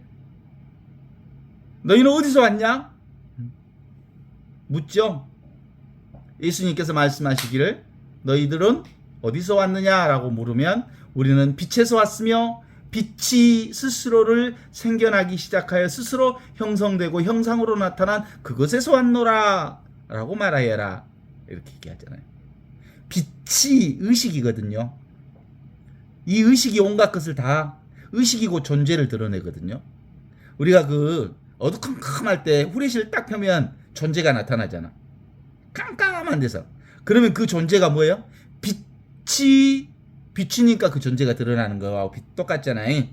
S1: 너희는 어디서 왔냐? 묻죠? 예수님께서 말씀하시기를 너희들은 어디서 왔느냐라고 물으면 우리는 빛에서 왔으며 빛이 스스로를 생겨나기 시작하여 스스로 형성되고 형상으로 나타난 그것에서 왔노라 라고 말하여라 이렇게 얘기하잖아요. 빛이 의식이거든요. 이 의식이 온갖 것을 다 의식이고 존재를 드러내거든요. 우리가 그 어두컴컴할 때 후레쉬를 딱 펴면 존재가 나타나잖아. 깜깜한 데서. 그러면 그 존재가 뭐예요? 빛이니까 그 존재가 드러나는 거하고 똑같잖아요.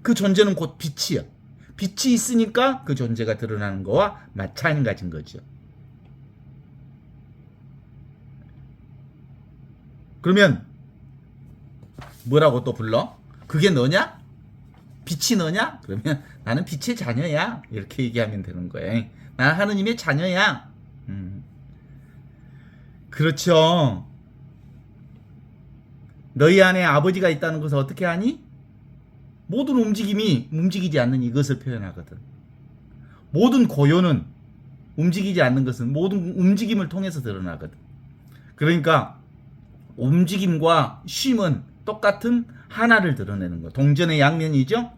S1: 그 존재는 곧 빛이야. 빛이 있으니까 그 존재가 드러나는 거와 마찬가지인 거죠. 그러면 뭐라고 또 불러? 그게 너냐? 빛이 너냐? 그러면 나는 빛의 자녀야. 이렇게 얘기하면 되는 거예요. 나는 하느님의 자녀야. 그렇죠. 너희 안에 아버지가 있다는 것을 어떻게 하니? 모든 움직임이 움직이지 않는 이것을 표현하거든. 모든 고요는 움직이지 않는 것은 모든 움직임을 통해서 드러나거든. 그러니까 움직임과 쉼은 똑같은 하나를 드러내는 거. 동전의 양면이죠.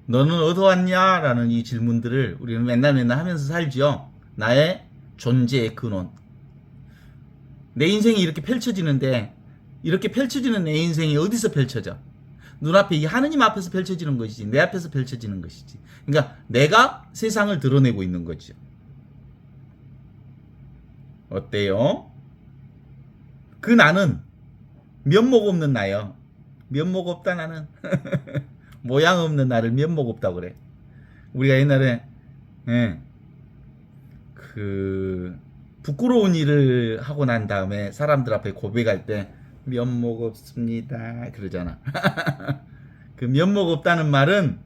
S1: 너는 어디서 왔냐? 라는 이 질문들을 우리는 맨날 하면서 살죠. 나의 존재의 근원. 내 인생이 이렇게 펼쳐지는데 이렇게 펼쳐지는 내 인생이 어디서 펼쳐져? 눈앞에 이 하느님 앞에서 펼쳐지는 것이지 내 앞에서 펼쳐지는 것이지. 그러니까 내가 세상을 드러내고 있는 거죠. 어때요? 그 나는 면목 없는 나요. 면목 없다 나는. 모양 없는 나를 면목 없다고 그래. 우리가 옛날에 부끄러운 일을 하고 난 다음에 사람들 앞에 고백할 때 면목 없습니다 그러잖아. 그 면목 없다는 말은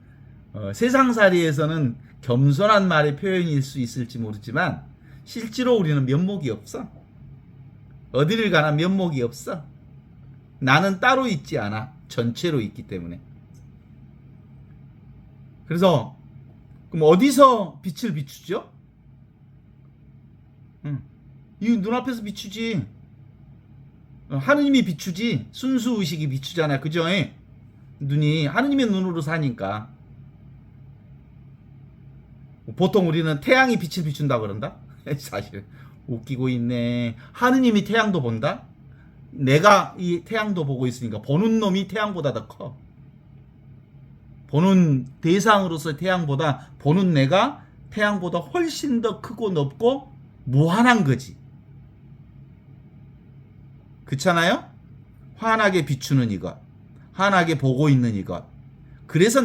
S1: 세상살이에서는 겸손한 말의 표현일 수 있을지 모르지만 실제로 우리는 면목이 없어. 어디를 가나 면목이 없어. 나는 따로 있지 않아. 전체로 있기 때문에. 그래서 그럼 어디서 빛을 비추죠? 이 눈앞에서 비추지. 하느님이 비추지. 순수의식이 비추잖아. 그죠? 눈이 하느님의 눈으로 사니까. 보통 우리는 태양이 빛을 비춘다 그런다? 사실 웃기고 있네. 하느님이 태양도 본다? 내가 이 태양도 보고 있으니까 보는 놈이 태양보다 더 커. 보는 대상으로서 태양보다 보는 내가 태양보다 훨씬 더 크고 넓고 무한한 거지. 그렇잖아요? 환하게 비추는 이것, 환하게 보고 있는 이것. 그래서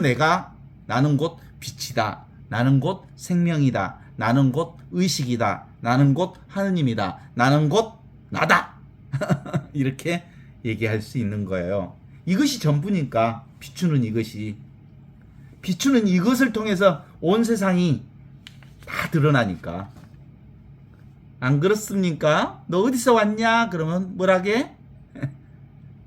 S1: 나는 곧 빛이다. 나는 곧 생명이다. 나는 곧 의식이다. 나는 곧 하느님이다. 나는 곧 나다. 이렇게 얘기할 수 있는 거예요. 이것이 전부니까 비추는 이것을 통해서 온 세상이 다 드러나니까. 안 그렇습니까? 너 어디서 왔냐? 그러면 뭐라게?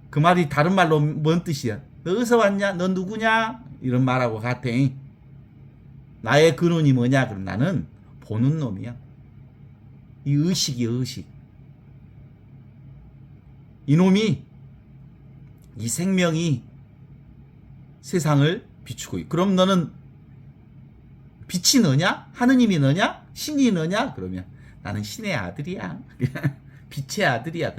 S1: 그 말이 다른 말로 뭔 뜻이야? 너 어디서 왔냐? 너 누구냐? 이런 말하고 같아. 나의 근원이 뭐냐? 그럼 나는 보는 놈이야. 이 의식이야, 의식. 이놈이, 이 생명이 세상을 비추고 있고. 그럼 너는 빛이 너냐? 하느님이 너냐? 신이 너냐? 그러면 나는 신의 아들이야. 빛의 아들이야.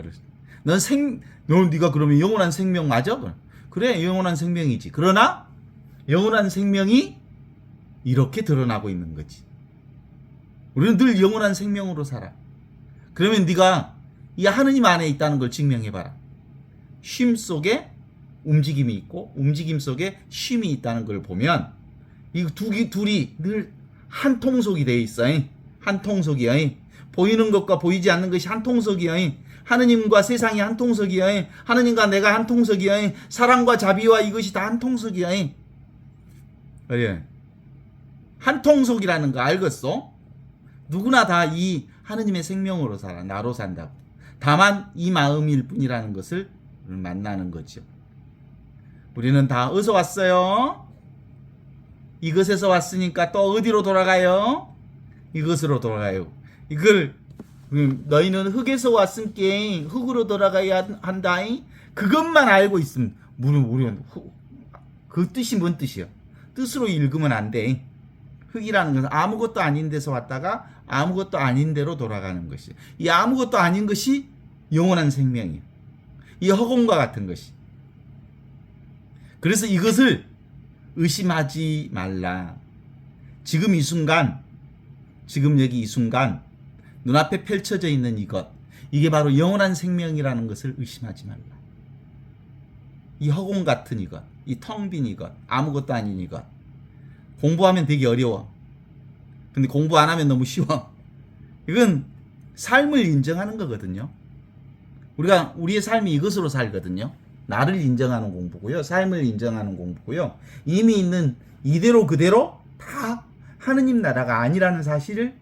S1: 넌 네가 그러면 영원한 생명 맞아? 그래, 영원한 생명이지. 그러나 영원한 생명이 이렇게 드러나고 있는 거지. 우리는 늘 영원한 생명으로 살아. 그러면 네가 이 하느님 안에 있다는 걸 증명해봐라. 쉼 속에 움직임이 있고 움직임 속에 쉼이 있다는 걸 보면 이 둘이 늘 한 통속이 돼 있어. 한 통속이야. 보이는 것과 보이지 않는 것이 한 통속이야. 하느님과 세상이 한 통속이야. 하느님과 내가 한 통속이야. 사랑과 자비와 이것이 다 한 통속이야. 그래. 한 통속이라는 거 알겠어? 누구나 다 이 하느님의 생명으로 살아. 나로 산다고. 다만 이 마음일 뿐이라는 것을 만나는 거죠. 우리는 다 어디서 왔어요? 이것에서 왔으니까 또 어디로 돌아가요? 이것으로 돌아가요. 이걸 너희는 흙에서 왔으니 흙으로 돌아가야 한다잉. 그것만 알고 있으면 그 뜻이 뭔 뜻이야? 뜻으로 읽으면 안 돼. 흙이라는 것은 아무것도 아닌 데서 왔다가 아무것도 아닌 데로 돌아가는 것이. 이 아무것도 아닌 것이 영원한 생명이야. 이 허공과 같은 것이. 그래서 이것을 의심하지 말라. 지금 이 순간, 지금 여기 이 순간 눈앞에 펼쳐져 있는 이것, 이게 바로 영원한 생명이라는 것을 의심하지 말라. 이 허공 같은 이것, 이 텅 빈 이것, 아무것도 아닌 이것. 공부하면 되게 어려워. 근데 공부 안 하면 너무 쉬워. 이건 삶을 인정하는 거거든요. 우리가 우리의 삶이 이것으로 살거든요. 나를 인정하는 공부고요. 삶을 인정하는 공부고요. 이미 있는 이대로 그대로 다 하느님 나라가 아니라는 사실을,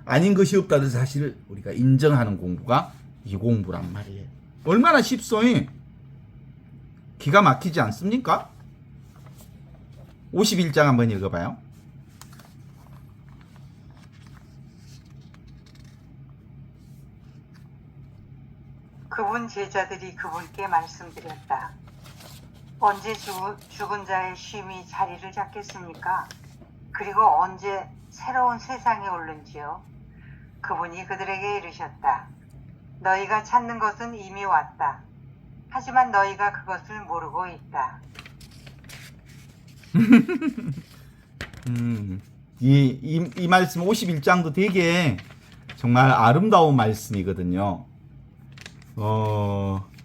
S1: 아닌 것이 없다는 사실을 우리가 인정하는 공부가 이 공부란 말이에요. 얼마나 쉽소이? 기가 막히지 않습니까? 51장 한번 읽어봐요.
S2: 그분 제자들이 그분께 말씀드렸다. 언제 죽은 자의 쉼이 자리를 잡겠습니까? 그리고 언제 새로운 세상에 오른지요? 그분이 그들에게 이르셨다. 너희가 찾는 것은 이미 왔다. 하지만 너희가 그것을 모르고 있다.
S1: 이 말씀 51장도 되게 정말 아름다운 말씀이거든요.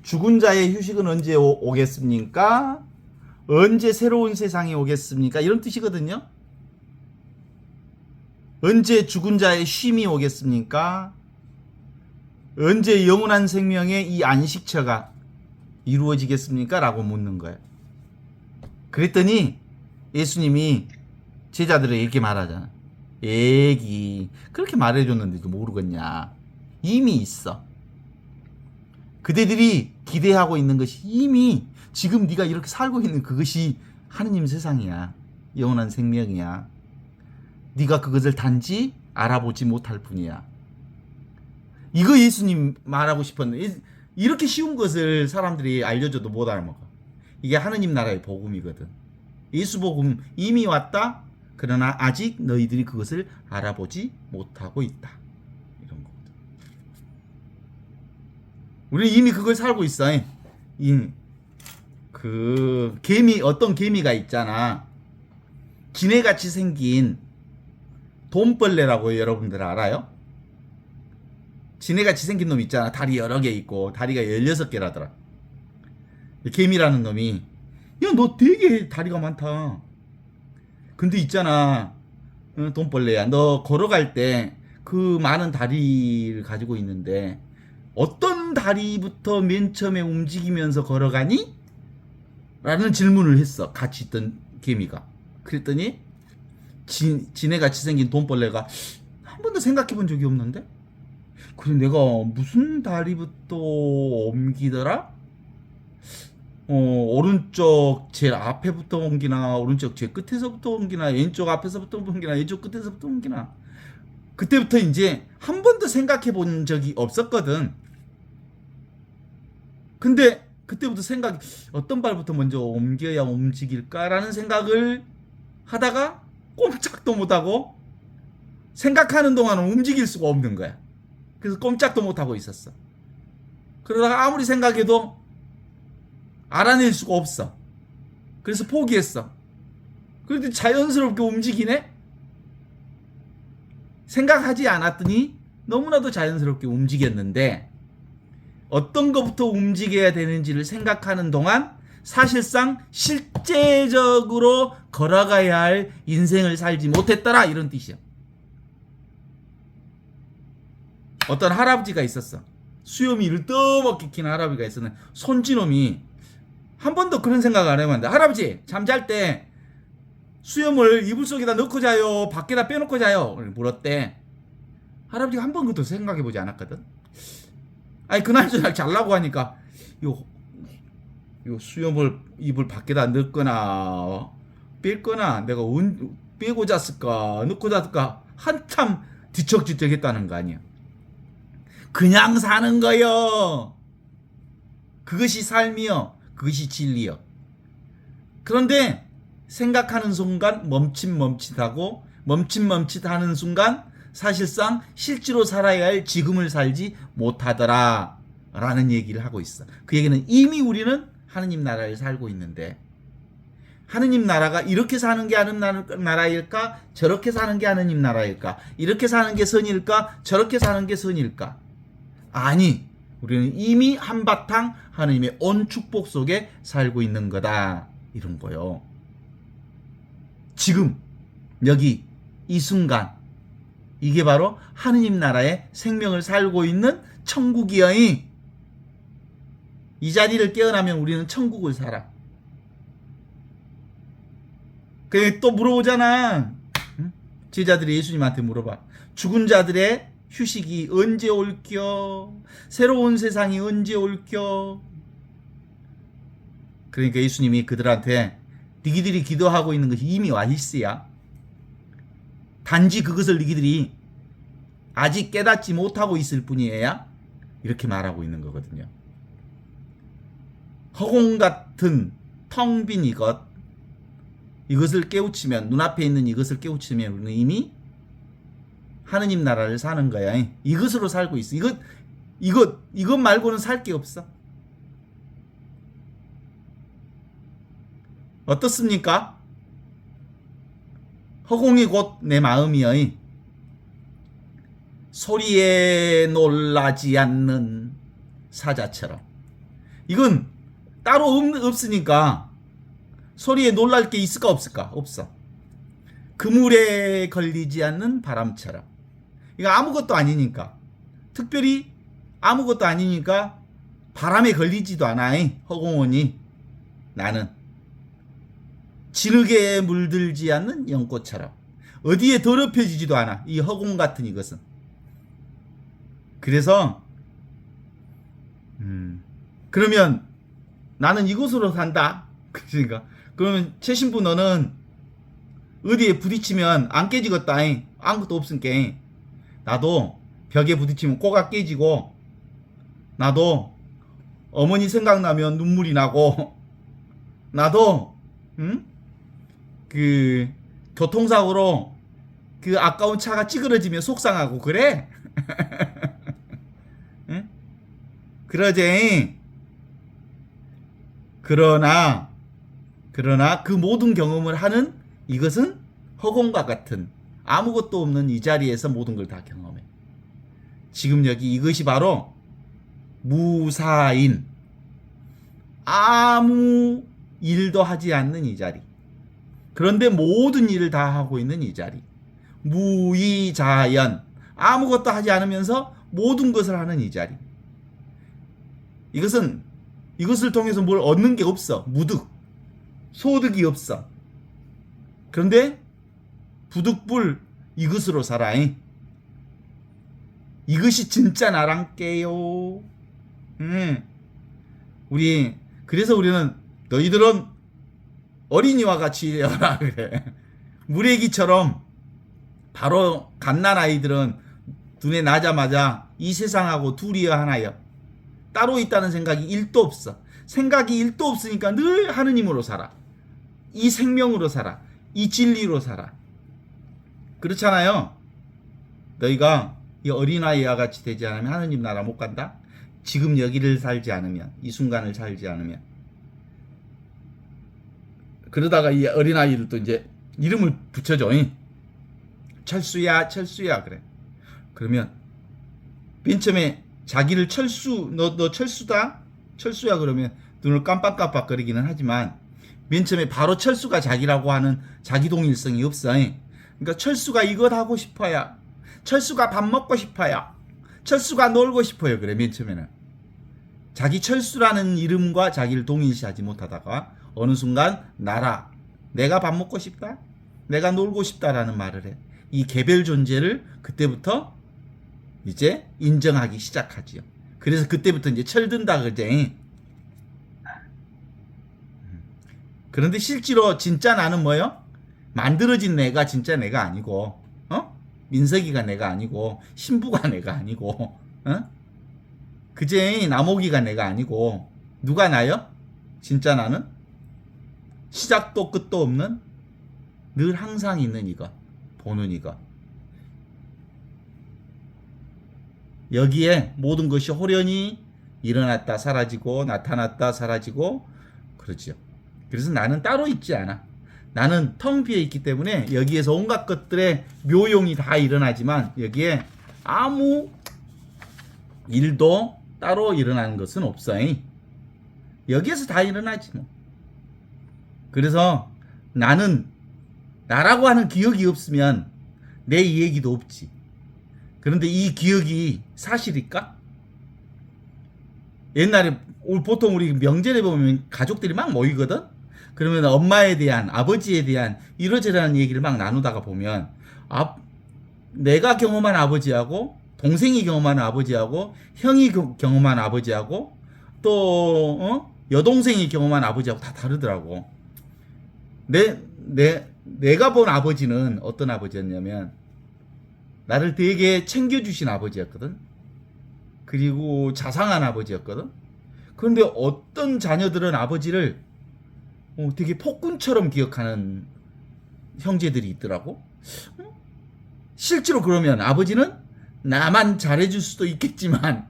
S1: 죽은 자의 휴식은 언제 오겠습니까? 언제 새로운 세상이 오겠습니까? 이런 뜻이거든요. 언제 죽은 자의 쉼이 오겠습니까? 언제 영원한 생명의 이 안식처가 이루어지겠습니까? 라고 묻는 거예요. 그랬더니 예수님이 제자들에게 이렇게 말하잖아. 애기 그렇게 말해줬는데도 모르겠냐? 이미 있어. 그대들이 기대하고 있는 것이 이미 지금 네가 이렇게 살고 있는 그것이 하느님 세상이야. 영원한 생명이야. 네가 그것을 단지 알아보지 못할 뿐이야. 이거 예수님 말하고 싶었는데 이렇게 쉬운 것을 사람들이 알려줘도 못 알아먹어. 이게 하느님 나라의 복음이거든. 예수 복음 이미 왔다. 그러나 아직 너희들이 그것을 알아보지 못하고 있다. 이런 거거든. 우리는 이미 그걸 살고 있어. 그 개미, 어떤 개미가 있잖아. 기내같이 생긴 돈벌레라고 여러분들 알아요? 지네같이 생긴 놈 있잖아. 다리 여러 개 있고 다리가 16개라더라. 개미라는 놈이 야, 너 되게 다리가 많다. 근데 있잖아, 돈벌레야. 너 걸어갈 때 그 많은 다리를 가지고 있는데 어떤 다리부터 맨 처음에 움직이면서 걸어가니? 라는 질문을 했어. 같이 있던 개미가. 그랬더니 지네같이 생긴 돈벌레가 한 번도 생각해 본 적이 없는데? 그래, 내가 무슨 다리부터 옮기더라? 오른쪽 제일 앞에부터 옮기나, 오른쪽 제일 끝에서부터 옮기나, 왼쪽 앞에서부터 옮기나, 왼쪽 끝에서부터 옮기나. 그때부터 이제 한 번도 생각해 본 적이 없었거든. 근데 그때부터 어떤 발부터 먼저 옮겨야 움직일까라는 생각을 하다가 꼼짝도 못하고 생각하는 동안은 움직일 수가 없는 거야. 그래서 꼼짝도 못하고 있었어. 그러다가 아무리 생각해도 알아낼 수가 없어. 그래서 포기했어. 그런데 자연스럽게 움직이네? 생각하지 않았더니 너무나도 자연스럽게 움직였는데 어떤 것부터 움직여야 되는지를 생각하는 동안 사실상 실제적으로 걸어가야 할 인생을 살지 못했더라, 이런 뜻이야. 어떤 할아버지가 있었어. 수염이 일떠먹게 긴 할아버지가 있었는데 손지놈이 한 번도 그런 생각 안 해봤는데, 할아버지 잠잘 때 수염을 이불 속에다 넣고 자요, 밖에다 빼놓고 자요? 물었대. 할아버지가 한 번 그것도 생각해보지 않았거든. 아니 그날저날 잘라고 하니까 요 수염을 이불 밖에다 넣거나 뺄거나 내가 빼고 잤을까 넣고 잤을까 한참 뒤척뒤척 했다는 거 아니야. 그냥 사는 거요. 그것이 삶이요. 그것이 진리요. 그런데 생각하는 순간 멈칫멈칫하고 멈칫멈칫하는 순간 사실상 실제로 살아야 할 지금을 살지 못하더라 라는 얘기를 하고 있어. 그 얘기는 이미 우리는 하느님 나라를 살고 있는데 하느님 나라가 이렇게 사는 게 하느님 나라일까? 저렇게 사는 게 하느님 나라일까? 이렇게 사는 게 선일까? 저렇게 사는 게 선일까? 아니, 우리는 이미 한바탕 하느님의 온 축복 속에 살고 있는 거다. 이런 거요. 지금 여기 이 순간 이게 바로 하느님 나라의 생명을 살고 있는 천국이여. 이 자리를 깨어나면 우리는 천국을 살아. 그 또 물어보잖아. 제자들이 예수님한테 물어봐. 죽은 자들의 휴식이 언제 올겨? 새로운 세상이 언제 올겨? 그러니까 예수님이 그들한테 니기들이 기도하고 있는 것이 이미 와 있어야. 단지 그것을 니기들이 아직 깨닫지 못하고 있을 뿐이에요. 이렇게 말하고 있는 거거든요. 허공 같은 텅 빈 이것을 깨우치면, 눈앞에 있는 이것을 깨우치면 우리는 이미 하느님 나라를 사는 거야. 이것으로 살고 있어. 이것 말고는 살 게 없어. 어떻습니까? 허공이 곧 내 마음이여. 소리에 놀라지 않는 사자처럼. 이건 따로 없으니까 소리에 놀랄 게 있을까 없을까? 없어. 그물에 걸리지 않는 바람처럼. 이거 아무것도 아니니까. 특별히 아무것도 아니니까 바람에 걸리지도 않아. 허공원이. 나는 진흙에 물들지 않는 연꽃처럼. 어디에 더럽혀지지도 않아. 이 허공 같은 이것은. 그래서 그러면 나는 이곳으로 산다. 그러니까 그러면 최신부 너는 어디에 부딪히면 안 깨지겠다. 아무것도 없으니까. 나도 벽에 부딪히면 코가 깨지고, 나도 어머니 생각나면 눈물이 나고, 나도 그 교통사고로 그 아까운 차가 찌그러지면 속상하고 그래. 응? 그러지. 그러나 그 모든 경험을 하는 이것은 허공과 같은 아무것도 없는 이 자리에서 모든 걸 다 경험해. 지금 여기 이것이 바로 무사인, 아무 일도 하지 않는 이 자리. 그런데 모든 일을 다 하고 있는 이 자리. 무의자연, 아무것도 하지 않으면서 모든 것을 하는 이 자리. 이것을 통해서 뭘 얻는 게 없어. 소득이 없어. 그런데 부득불 이것으로 살아. 이것이 진짜 나랑 깨요. 그래서 우리는 너희들은 어린이와 같이 되어라 그래. 무래기처럼. 바로 갓난아이들은 눈에 나자마자 이 세상하고 둘이여 하나여. 따로 있다는 생각이 1도 없어. 생각이 1도 없으니까 늘 하느님으로 살아. 이 생명으로 살아. 이 진리로 살아. 그렇잖아요. 너희가 이 어린아이와 같이 되지 않으면 하느님 나라 못 간다. 지금 여기를 살지 않으면, 이 순간을 살지 않으면. 그러다가 이 어린아이를 또 이제 이름을 붙여줘. 철수야 그래. 그러면 맨 처음에 자기를 너 철수다? 철수야 그러면 눈을 깜빡깜빡거리기는 하지만 맨 처음에 바로 철수가 자기라고 하는 자기 동일성이 없어. 그러니까 철수가 이것 하고 싶어요. 철수가 밥 먹고 싶어요. 철수가 놀고 싶어요. 그래 맨 처음에는. 자기 철수라는 이름과 자기를 동일시하지 못하다가 어느 순간 내가 밥 먹고 싶다? 내가 놀고 싶다라는 말을 해. 이 개별 존재를 그때부터 이제 인정하기 시작하지요. 그래서 그때부터 이제 철든다 그제. 그런데 실제로 진짜 나는 뭐요? 만들어진 내가 진짜 내가 아니고, 민석이가 내가 아니고, 신부가 내가 아니고, 그제 나모기가 내가 아니고 누가 나요? 진짜 나는 시작도 끝도 없는 늘 항상 있는 이가 보는 이가 여기에 모든 것이 호련히 일어났다 사라지고 나타났다 사라지고 그렇죠. 그래서 나는 따로 있지 않아. 나는 텅 비어 있기 때문에 여기에서 온갖 것들의 묘용이 다 일어나지만 여기에 아무 일도 따로 일어나는 것은 없어. 여기에서 다 일어나지 뭐. 그래서 나는 나라고 하는 기억이 없으면 내 얘기도 없지. 그런데 이 기억이 사실일까? 옛날에 보통 우리 명절에 보면 가족들이 막 모이거든? 그러면 엄마에 대한, 아버지에 대한 이러저러한 얘기를 막 나누다가 보면 내가 경험한 아버지하고 동생이 경험한 아버지하고 형이 경험한 아버지하고 또 여동생이 경험한 아버지하고 다 다르더라고. 내가 본 아버지는 어떤 아버지였냐면 나를 되게 챙겨주신 아버지였거든. 그리고 자상한 아버지였거든. 그런데 어떤 자녀들은 아버지를 되게 폭군처럼 기억하는 형제들이 있더라고. 실제로 그러면 아버지는 나만 잘해줄 수도 있겠지만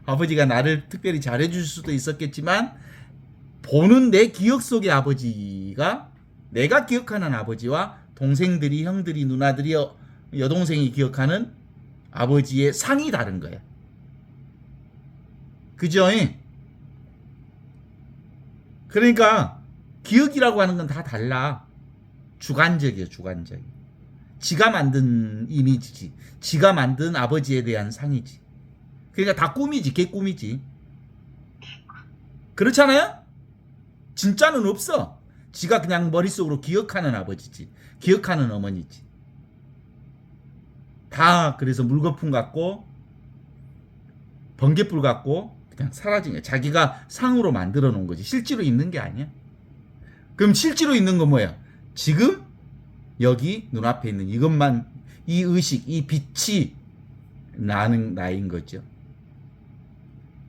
S1: 아버지가 나를 특별히 잘해줄 수도 있었겠지만 보는 내 기억 속의 아버지가 내가 기억하는 아버지와 동생들이 형들이 누나들이 여동생이 기억하는 아버지의 상이 다른 거야. 그죠? 그러니까 기억이라고 하는 건 다 달라. 주관적이에요. 주관적. 지가 만든 이미지지. 지가 만든 아버지에 대한 상이지. 그러니까 다 꿈이지. 개꿈이지. 그렇잖아요? 진짜는 없어. 지가 그냥 머릿속으로 기억하는 아버지지. 기억하는 어머니지. 다 그래서 물거품 같고 번개불 같고 그냥 사라진 거야. 자기가 상으로 만들어 놓은 거지. 실제로 있는 게 아니야. 그럼 실제로 있는 건 뭐야? 지금 여기 눈앞에 있는 이것만, 이 의식, 이 빛이 나는 나인 거죠.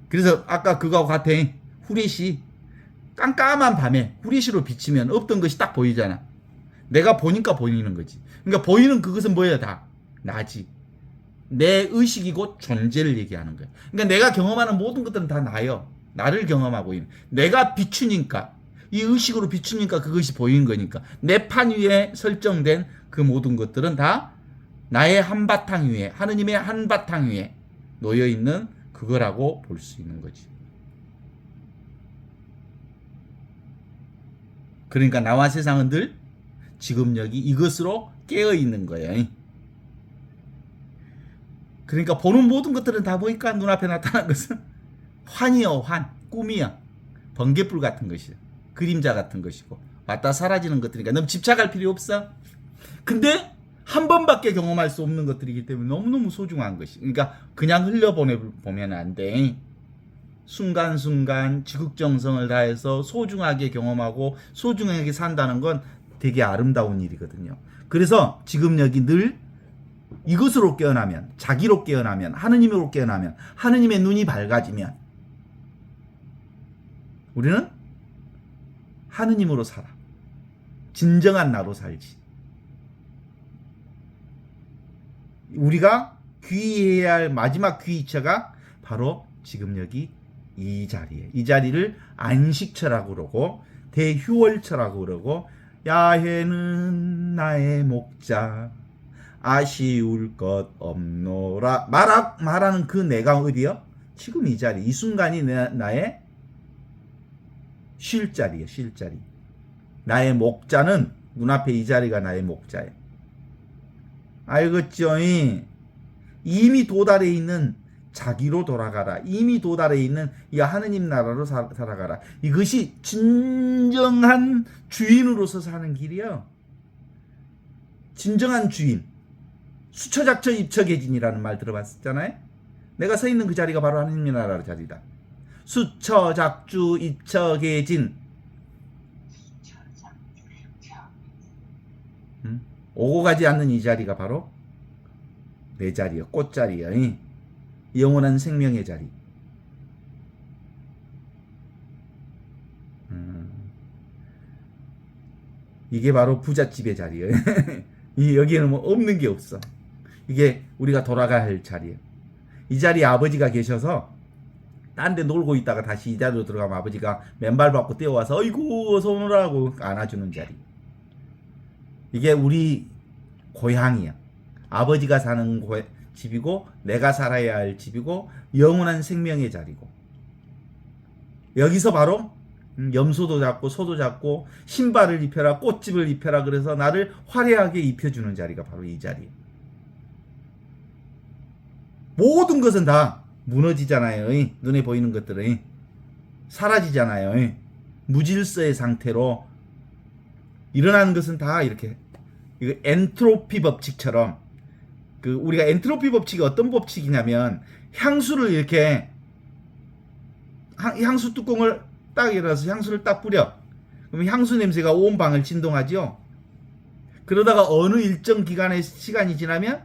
S1: 그래서 아까 그거하고 같아. 후레쉬 깜깜한 밤에 후레쉬로 비치면 없던 것이 딱 보이잖아. 내가 보니까 보이는 거지. 그러니까 보이는 그것은 뭐야? 다 나지. 내 의식이 곧 존재를 얘기하는 거야. 그러니까 내가 경험하는 모든 것들은 다 나요. 나를 경험하고 있는. 내가 비추니까, 이 의식으로 비추니까 그것이 보이는 거니까. 내 판 위에 설정된 그 모든 것들은 다 나의 한바탕 위에, 하느님의 한바탕 위에 놓여 있는 그거라고 볼 수 있는 거지. 그러니까 나와 세상은 늘 지금 여기 이것으로 깨어 있는 거예요. 그러니까 보는 모든 것들은 다 보니까 눈앞에 나타난 것은 환이요, 환, 꿈이야. 번개불 같은 것이야. 그림자 같은 것이고 왔다 사라지는 것들이니까 너무 집착할 필요 없어. 근데 한 번밖에 경험할 수 없는 것들이기 때문에 너무너무 소중한 것이. 그러니까 그냥 흘려보면 안 돼. 순간순간 지극정성을 다해서 소중하게 경험하고 소중하게 산다는 건 되게 아름다운 일이거든요. 그래서 지금 여기 늘 이것으로 깨어나면, 자기로 깨어나면, 하느님으로 깨어나면, 하느님의 눈이 밝아지면 우리는 하느님으로 살아. 진정한 나로 살지. 우리가 귀해야 할 마지막 귀처가 바로 지금 여기 이 자리에. 이 자리를 안식처라고 그러고 대휴월처라고 그러고 야훼는 나의 목자 아쉬울 것 없노라 말하는 그 내가 어디요? 지금 이 자리, 이 순간이 나의 쉴 자리예요. 쉴 자리. 나의 목자는 눈앞에 이 자리가 나의 목자예요. 알겠죠? 이미 도달해 있는 자기로 돌아가라. 이미 도달해 있는 이 하느님 나라로 살아가라. 이것이 진정한 주인으로서 사는 길이요. 진정한 주인. 수처작처 입처계진이라는 말 들어봤잖아요. 내가 서 있는 그 자리가 바로 하느님 나라의 자리다. 수처작주 입처계진. 오고 가지 않는 이 자리가 바로 내 자리요. 꽃자리요. 영원한 생명의 자리. 이게 바로 부잣집의 자리예요. 여기에는 뭐 없는 게 없어. 이게 우리가 돌아가야 할 자리예요. 이 자리에 아버지가 계셔서 딴 데 놀고 있다가 다시 이 자리로 들어가면 아버지가 맨발 밟고 뛰어와서 어이구 어서 오너라고 안아주는 자리. 이게 우리 고향이야. 아버지가 사는 집이고 내가 살아야 할 집이고 영원한 생명의 자리고, 여기서 바로 염소도 잡고 소도 잡고 신발을 입혀라 꽃집을 입혀라 그래서 나를 화려하게 입혀주는 자리가 바로 이 자리. 모든 것은 다 무너지잖아요. 눈에 보이는 것들은 사라지잖아요. 무질서의 상태로 일어나는 것은 다 이렇게, 이거 엔트로피 법칙처럼, 그 우리가 엔트로피 법칙이 어떤 법칙이냐면 향수를 이렇게 향수 뚜껑을 딱 열어서 향수를 딱 뿌려. 그러면 향수 냄새가 온 방을 진동하죠. 그러다가 어느 일정 기간의 시간이 지나면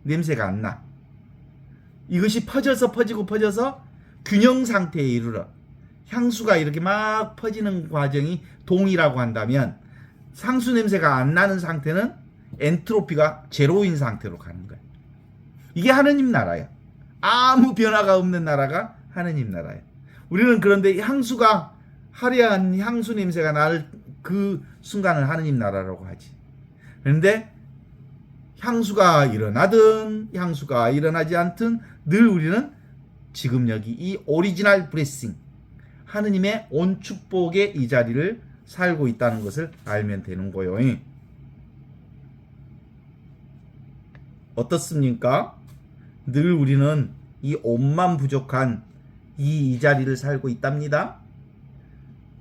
S1: 냄새가 안 나. 이것이 퍼져서 균형 상태에 이르러 향수가 이렇게 막 퍼지는 과정이 동이라고 한다면, 향수 냄새가 안 나는 상태는 엔트로피가 제로인 상태로 가는 거예요. 이게 하느님 나라야. 아무 변화가 없는 나라가 하느님 나라야. 우리는 그런데 향수가, 화려한 향수 냄새가 날 그 순간을 하느님 나라라고 하지. 그런데 향수가 일어나든 향수가 일어나지 않든 늘 우리는 지금 여기 이 오리지널 블레싱, 하느님의 온 축복의 이 자리를 살고 있다는 것을 알면 되는 거예요. 어떻습니까? 늘 우리는 이 옷만 부족한 이 자리를 살고 있답니다.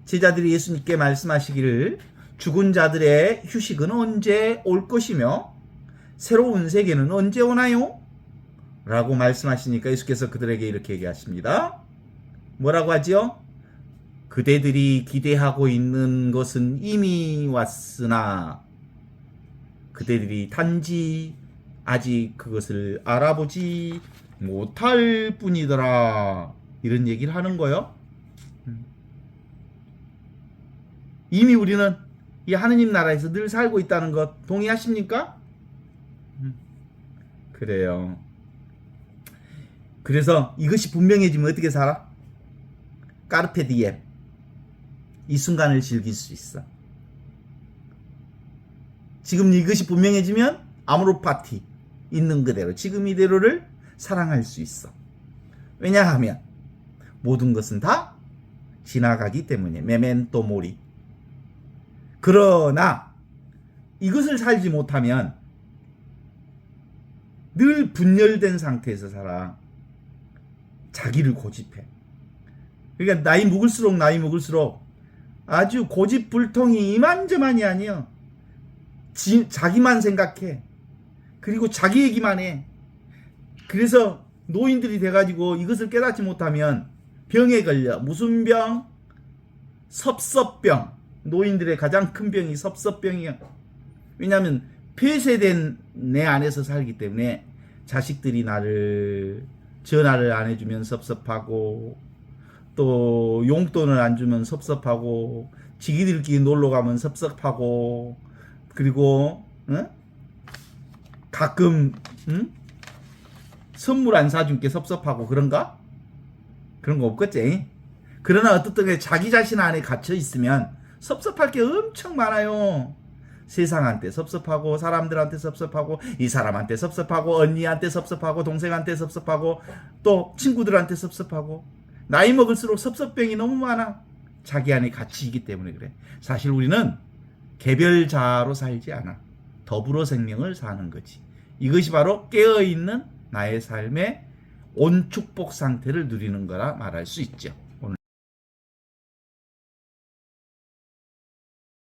S1: 제자들이 예수님께 말씀하시기를 죽은 자들의 휴식은 언제 올 것이며 새로운 세계는 언제 오나요? 라고 말씀하시니까 예수께서 그들에게 이렇게 얘기하십니다. 뭐라고 하지요? 그대들이 기대하고 있는 것은 이미 왔으나 그대들이 단지 아직 그것을 알아보지 못할 뿐이더라. 이런 얘기를 하는 거예요. 이미 우리는 이 하느님 나라에서 늘 살고 있다는 것 동의하십니까? 그래요. 그래서 이것이 분명해지면 어떻게 살아? 까르페 디엠. 이 순간을 즐길 수 있어. 지금 이것이 분명해지면 아모르 파티, 있는 그대로 지금 이대로를 사랑할 수 있어. 왜냐하면 모든 것은 다 지나가기 때문에. 메멘토 모리. 그러나 이것을 살지 못하면 늘 분열된 상태에서 살아. 자기를 고집해. 그러니까 나이 먹을수록 아주 고집불통이 이만저만이 아니야. 자기만 생각해. 그리고 자기 얘기만 해. 그래서 노인들이 돼가지고 이것을 깨닫지 못하면 병에 걸려. 무슨 병? 섭섭병. 노인들의 가장 큰 병이 섭섭병이야. 왜냐하면 폐쇄된 내 안에서 살기 때문에 자식들이 전화를 안 해주면 섭섭하고, 또 용돈을 안 주면 섭섭하고, 지기들끼리 놀러 가면 섭섭하고, 그리고 가끔 선물 안 사준 게 섭섭하고 그런가? 그런 거 없겠지? 그러나 어떻든 자기 자신 안에 갇혀 있으면 섭섭할 게 엄청 많아요. 세상한테 섭섭하고, 사람들한테 섭섭하고, 이 사람한테 섭섭하고, 언니한테 섭섭하고, 동생한테 섭섭하고, 또 친구들한테 섭섭하고. 나이 먹을수록 섭섭병이 너무 많아. 자기 안에 갇혀 있기 때문에 그래. 사실 우리는 개별자로 살지 않아. 더불어 생명을 사는 거지. 이것이 바로 깨어있는 나의 삶의 온 축복 상태를 누리는 거라 말할 수 있죠.